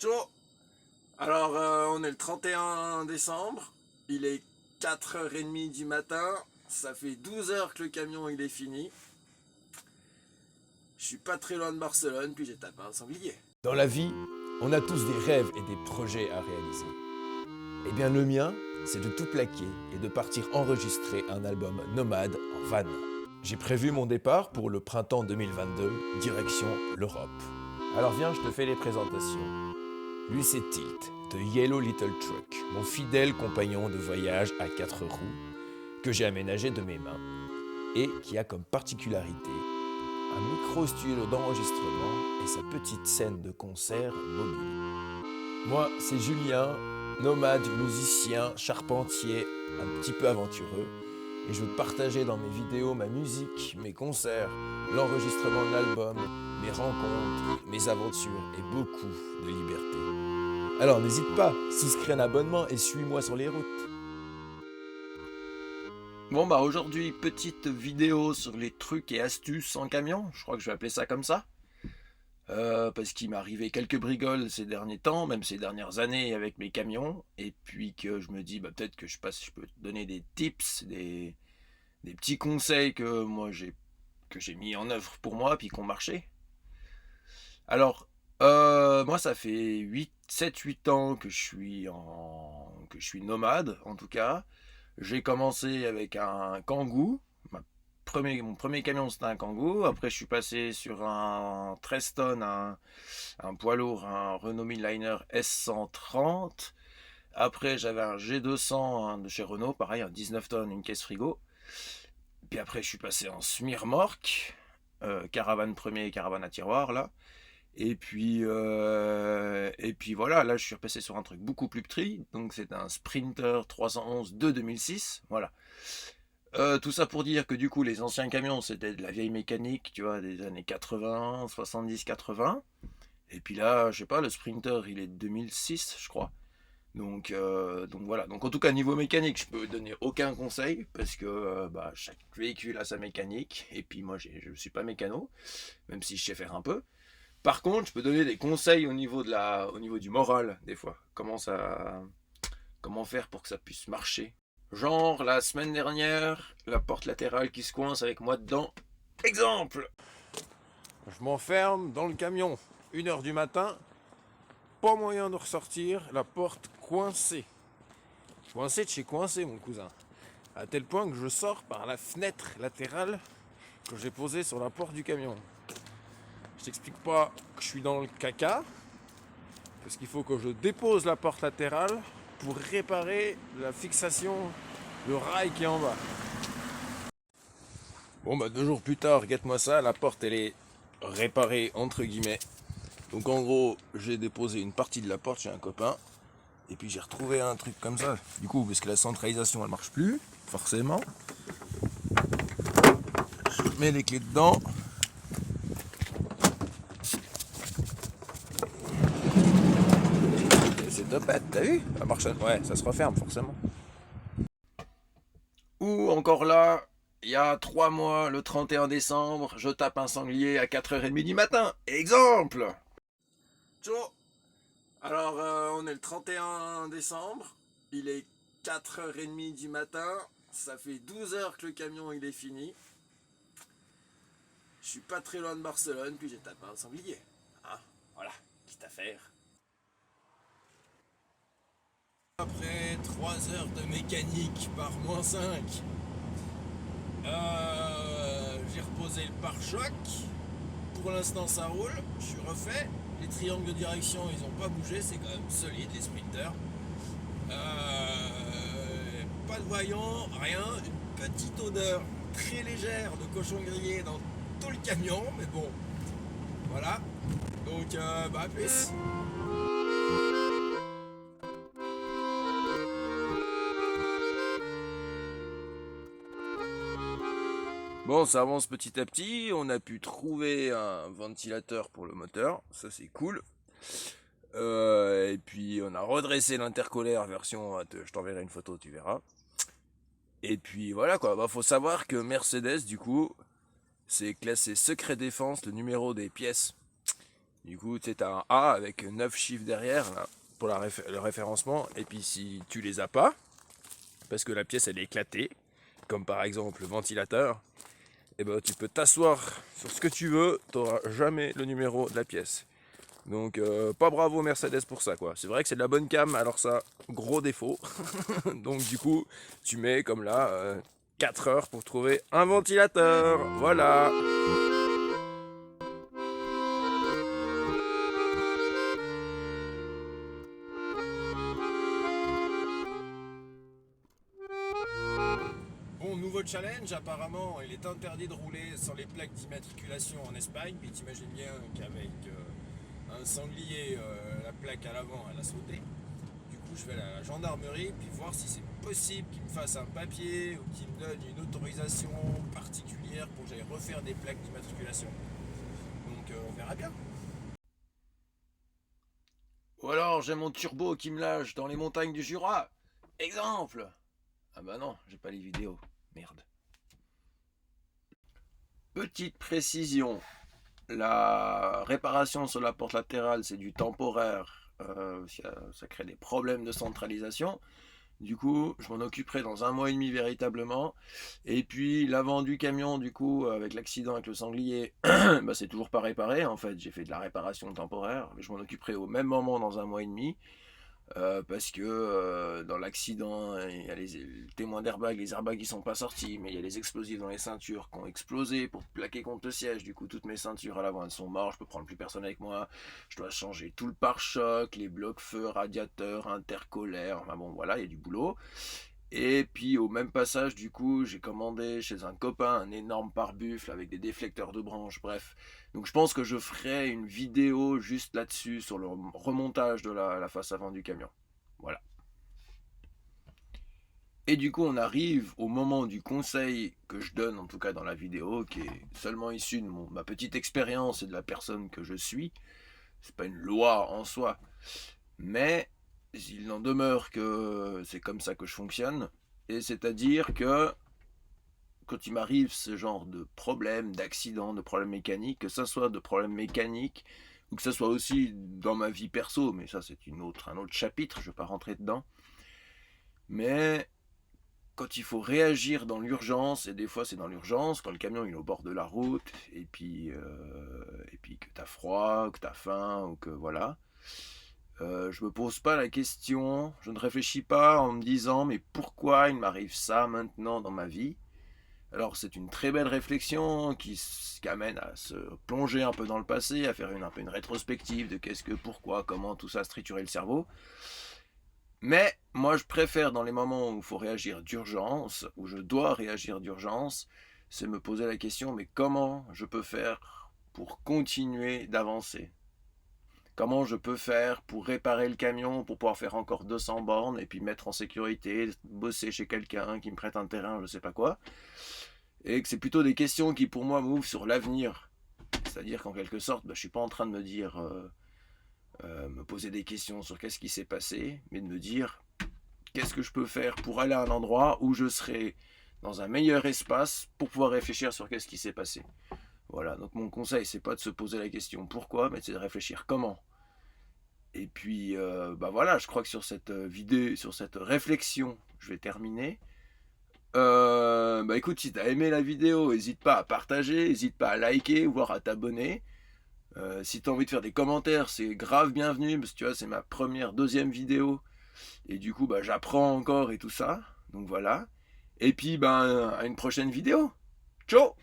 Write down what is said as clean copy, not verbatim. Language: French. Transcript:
Ciao. Alors, on est le 31 décembre, il est 4h30 du matin, ça fait 12 heures que le camion il est fini. Je suis pas très loin de Barcelone, puis j'ai tapé un sanglier. Dans la vie, on a tous des rêves et des projets à réaliser. Eh bien le mien, c'est de tout plaquer et de partir enregistrer un album nomade en van. J'ai prévu mon départ pour le printemps 2022, direction l'Europe. Alors viens, je te fais les présentations. Lui c'est Tilt, de Yellow Little Truck, mon fidèle compagnon de voyage à 4 roues, que j'ai aménagé de mes mains, et qui a comme particularité un micro-studio d'enregistrement et sa petite scène de concert mobile. Moi, c'est Julien, nomade, musicien, charpentier, un petit peu aventureux, et je veux partager dans mes vidéos ma musique, mes concerts, l'enregistrement de l'album, mes rencontres, mes aventures et beaucoup de liberté. Alors n'hésite pas, souscris un abonnement et suis-moi sur les routes. Bon bah aujourd'hui, petite vidéo sur les trucs et astuces en camion, je crois que je vais appeler ça comme ça. Parce qu'il m'est arrivé quelques brigoles ces derniers temps, même ces dernières années avec mes camions, et puis que je me dis bah, peut-être que je peux te donner des tips, des petits conseils que j'ai mis en œuvre pour moi, puis qui ont marché. Alors, moi ça fait 7-8 ans que je suis nomade, en tout cas. J'ai commencé avec un Kangoo. Mon premier camion c'était un Kangoo. Après je suis passé sur un 13 tonnes, un poids lourd, un Renault Midliner S130. Après j'avais un G200 de chez Renault, pareil, un 19 tonnes, une caisse frigo. Puis après je suis passé en semi-remorque, caravane premier, caravane à tiroir là. Et puis voilà, là je suis repassé sur un truc beaucoup plus petit, donc c'est un Sprinter 311 de 2006, voilà. Tout ça pour dire que du coup les anciens camions c'était de la vieille mécanique, tu vois, des années 80, 70, 80. Et puis là, je sais pas, le Sprinter il est de 2006 je crois. Donc voilà, donc en tout cas niveau mécanique je peux donner aucun conseil parce que bah, chaque véhicule a sa mécanique, et puis moi je suis pas mécano, même si je sais faire un peu. Par contre, je peux donner des conseils au niveau du moral, des fois. Comment faire pour que ça puisse marcher. Genre, la semaine dernière, la porte latérale qui se coince avec moi dedans. Exemple! Je m'enferme dans le camion, 1h du matin, pas moyen de ressortir, la porte coincée. Coincé de chez coincé, mon cousin. À tel point que je sors par la fenêtre latérale que j'ai posée sur la porte du camion. Je t'explique pas que je suis dans le caca, parce qu'il faut que je dépose la porte latérale pour réparer la fixation, le rail qui est en bas. Bon bah 2 jours plus tard, regarde-moi ça, la porte elle est réparée entre guillemets. Donc en gros, j'ai déposé une partie de la porte chez un copain, et puis j'ai retrouvé un truc comme ça. Du coup, parce que la centralisation elle marche plus, forcément. Je mets les clés dedans. Et c'est topette, t'as vu? Ça marche, ouais, ça se referme forcément. Ou encore là, il y a 3 mois, le 31 décembre, je tape un sanglier à 4h30 du matin. Exemple! Ciao! Alors, on est le 31 décembre, il est 4h30 du matin, ça fait 12 heures que le camion il est fini. Je suis pas très loin de Barcelone, puis j'ai tapé un sanglier. Hein, voilà, quitte à faire. Après 3 heures de mécanique par -5, j'ai reposé le pare-choc. Pour l'instant ça roule, je suis refait. Les triangles de direction ils n'ont pas bougé, c'est quand même solide les sprinters. Pas de voyant, rien, une petite odeur très légère de cochon grillé dans tout le camion, mais bon, voilà. Donc bah à plus. Bon, ça avance petit à petit, on a pu trouver un ventilateur pour le moteur, ça c'est cool. Et puis on a redressé l'intercolaire version, je t'enverrai une photo, tu verras. Et puis voilà quoi, bah, faut savoir que Mercedes du coup, c'est classé secret défense le numéro des pièces. Du coup, tu sais, t'as un A avec 9 chiffres derrière là, pour le référencement. Et puis si tu les as pas, parce que la pièce elle est éclatée, comme par exemple le ventilateur, et ben tu peux t'asseoir sur ce que tu veux, t'auras jamais le numéro de la pièce. Donc pas bravo Mercedes pour ça quoi. C'est vrai que c'est de la bonne cam, alors ça, gros défaut. Donc du coup, tu mets comme là 4 heures pour trouver un ventilateur. Voilà. Bon, nouveau challenge, apparemment, il est interdit de rouler sans les plaques d'immatriculation en Espagne. Puis t'imagines bien qu'avec un sanglier, la plaque à l'avant, elle a sauté. Du coup, je vais à la gendarmerie, puis voir si c'est possible qu'ils me fassent un papier ou qu'ils me donnent une autorisation particulière pour que j'aille refaire des plaques d'immatriculation. Donc, on verra bien. Ou alors j'ai mon turbo qui me lâche dans les montagnes du Jura. Exemple. Ah bah non, j'ai pas les vidéos. Merde. Petite précision. La réparation sur la porte latérale, c'est du temporaire. Ça crée des problèmes de centralisation. Du coup, je m'en occuperai dans 1 mois et demi véritablement. Et puis, l'avant du camion, du coup, avec l'accident avec le sanglier, bah, c'est toujours pas réparé. En fait, j'ai fait de la réparation temporaire. Mais je m'en occuperai au même moment dans 1 mois et demi. Parce que dans l'accident, il y a les témoins d'airbag, les airbags qui sont pas sortis, mais il y a les explosifs dans les ceintures qui ont explosé pour plaquer contre le siège. Du coup, toutes mes ceintures à l'avant elles sont mortes, je peux prendre plus personne avec moi. Je dois changer tout le pare-choc, les blocs-feux, radiateurs, intercolaires. Enfin bon, voilà, il y a du boulot. Et puis au même passage, du coup, j'ai commandé chez un copain un énorme pare-buffle avec des déflecteurs de branches, bref. Donc je pense que je ferai une vidéo juste là-dessus, sur le remontage de la face avant du camion. Voilà. Et du coup, on arrive au moment du conseil que je donne, en tout cas dans la vidéo, qui est seulement issu de ma petite expérience et de la personne que je suis. C'est pas une loi en soi. Mais il n'en demeure que c'est comme ça que je fonctionne. Et c'est-à-dire que quand il m'arrive ce genre de problème, d'accident, de problème mécanique, que ça soit de problème mécanique ou que ça soit aussi dans ma vie perso, mais ça c'est un autre chapitre, je ne vais pas rentrer dedans. Mais quand il faut réagir dans l'urgence, et des fois c'est dans l'urgence, quand le camion il est au bord de la route, et puis que t'as froid, que t'as faim, ou que voilà, je me pose pas la question, je ne réfléchis pas en me disant mais pourquoi il m'arrive ça maintenant dans ma vie. Alors c'est une très belle réflexion qui amène à se plonger un peu dans le passé, à faire un peu une rétrospective de qu'est-ce que, pourquoi, comment tout ça se triturait le cerveau. Mais moi je préfère dans les moments où il faut réagir d'urgence, où je dois réagir d'urgence, c'est me poser la question mais comment je peux faire pour continuer d'avancer. Comment je peux faire pour réparer le camion, pour pouvoir faire encore 200 bornes et puis mettre en sécurité, bosser chez quelqu'un qui me prête un terrain, je sais pas quoi. Et que c'est plutôt des questions qui pour moi m'ouvrent sur l'avenir. C'est-à-dire qu'en quelque sorte, je suis pas en train de me dire, me poser des questions sur qu'est-ce qui s'est passé, mais de me dire qu'est-ce que je peux faire pour aller à un endroit où je serai dans un meilleur espace pour pouvoir réfléchir sur qu'est-ce qui s'est passé. Voilà, donc mon conseil, c'est pas de se poser la question pourquoi, mais c'est de réfléchir comment. Et puis, voilà, je crois que sur cette vidéo, sur cette réflexion, je vais terminer. Écoute, si t'as aimé la vidéo, n'hésite pas à partager, n'hésite pas à liker, voire à t'abonner. Si t'as envie de faire des commentaires, c'est grave bienvenu, parce que tu vois, c'est ma deuxième vidéo. Et du coup, j'apprends encore et tout ça. Donc voilà. Et puis, à une prochaine vidéo. Ciao!